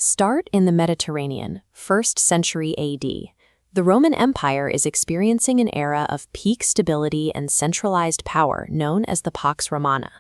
Start in the Mediterranean, 1st century AD. The Roman Empire is experiencing an era of peak stability and centralized power known as the Pax Romana.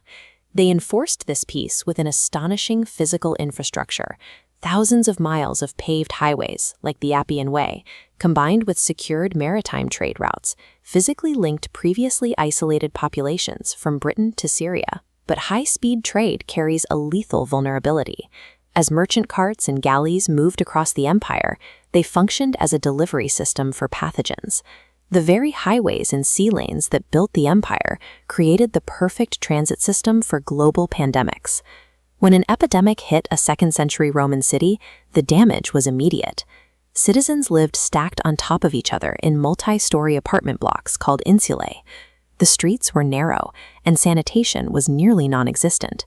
They enforced this peace with an astonishing physical infrastructure, thousands of miles of paved highways, like the Appian Way, combined with secured maritime trade routes, physically linked previously isolated populations from Britain to Syria. But high-speed trade carries a lethal vulnerability. As merchant carts and galleys moved across the empire, they functioned as a delivery system for pathogens. The very highways and sea lanes that built the empire created the perfect transit system for global pandemics. When an epidemic hit a 2nd century Roman city, the damage was immediate. Citizens lived stacked on top of each other in multi-story apartment blocks called insulae. The streets were narrow, and sanitation was nearly non-existent.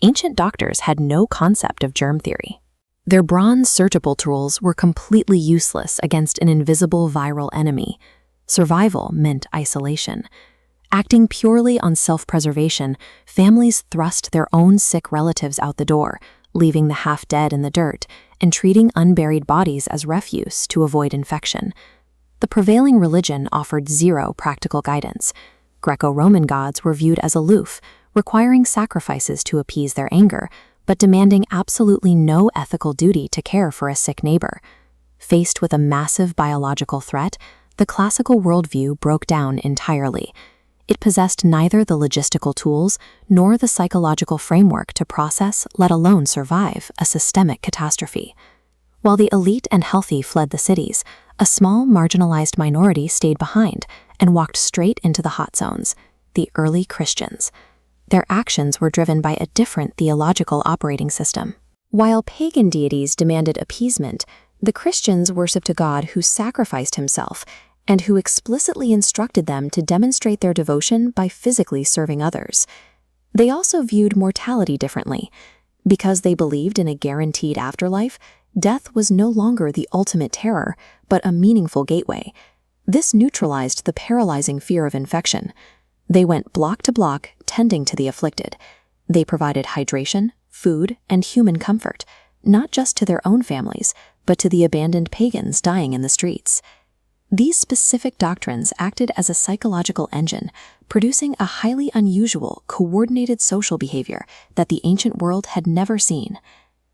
Ancient doctors had no concept of germ theory. Their bronze surgical tools were completely useless against an invisible viral enemy. Survival meant isolation. Acting purely on self-preservation, families thrust their own sick relatives out the door, leaving the half-dead in the dirt, and treating unburied bodies as refuse to avoid infection. The prevailing religion offered zero practical guidance. Greco-Roman gods were viewed as aloof, requiring sacrifices to appease their anger, but demanding absolutely no ethical duty to care for a sick neighbor. Faced with a massive biological threat, the classical worldview broke down entirely. It possessed neither the logistical tools nor the psychological framework to process, let alone survive, a systemic catastrophe. While the elite and healthy fled the cities, a small marginalized minority stayed behind and walked straight into the hot zones, the early Christians. Their actions were driven by a different theological operating system. While pagan deities demanded appeasement, the Christians worshipped a God who sacrificed himself and who explicitly instructed them to demonstrate their devotion by physically serving others. They also viewed mortality differently. Because they believed in a guaranteed afterlife, death was no longer the ultimate terror, but a meaningful gateway. This neutralized the paralyzing fear of infection. They went block to block, tending to the afflicted. They provided hydration, food, and human comfort, not just to their own families, but to the abandoned pagans dying in the streets. These specific doctrines acted as a psychological engine, producing a highly unusual, coordinated social behavior that the ancient world had never seen.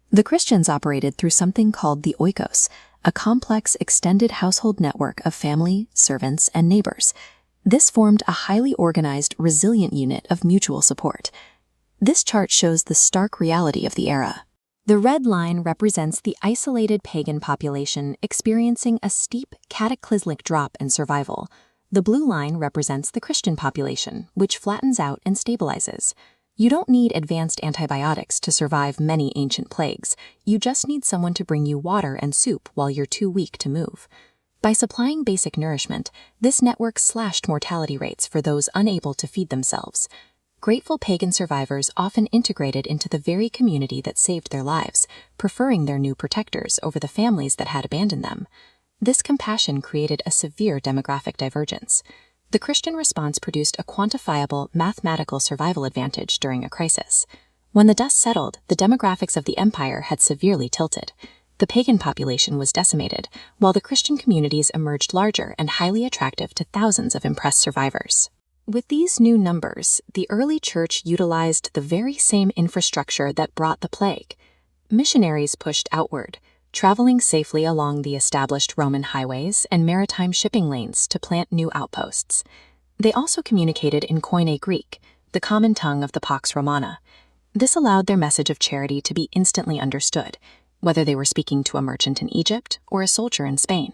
The Christians operated through something called the oikos, a complex extended household network of family, servants, and neighbors. This formed a highly organized, resilient unit of mutual support. This chart shows the stark reality of the era. The red line represents the isolated pagan population experiencing a steep, cataclysmic drop in survival. The blue line represents the Christian population, which flattens out and stabilizes. You don't need advanced antibiotics to survive many ancient plagues. You just need someone to bring you water and soup while you're too weak to move. By supplying basic nourishment, this network slashed mortality rates for those unable to feed themselves. Grateful pagan survivors often integrated into the very community that saved their lives, preferring their new protectors over the families that had abandoned them. This compassion created a severe demographic divergence. The Christian response produced a quantifiable mathematical survival advantage during a crisis. When the dust settled, the demographics of the empire had severely tilted. The pagan population was decimated, while the Christian communities emerged larger and highly attractive to thousands of impressed survivors. With these new numbers, the early church utilized the very same infrastructure that brought the plague. Missionaries pushed outward, traveling safely along the established Roman highways and maritime shipping lanes to plant new outposts. They also communicated in Koine Greek, the common tongue of the Pax Romana. This allowed their message of charity to be instantly understood, whether they were speaking to a merchant in Egypt or a soldier in Spain.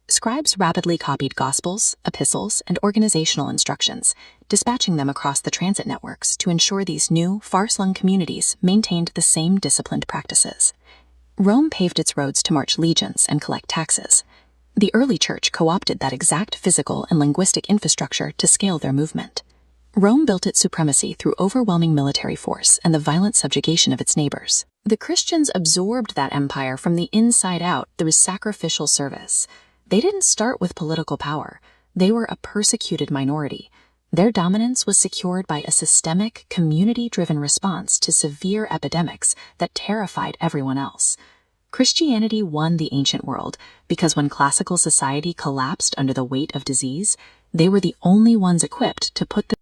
Scribes rapidly copied gospels, epistles, and organizational instructions, dispatching them across the transit networks to ensure these new, far-flung communities maintained the same disciplined practices. Rome paved its roads to march legions and collect taxes. The early church co-opted that exact physical and linguistic infrastructure to scale their movement. Rome built its supremacy through overwhelming military force and the violent subjugation of its neighbors. The Christians absorbed that empire from the inside out through sacrificial service. They didn't start with political power. They were a persecuted minority. Their dominance was secured by a systemic, community-driven response to severe epidemics that terrified everyone else. Christianity won the ancient world because when classical society collapsed under the weight of disease, they were the only ones equipped to put the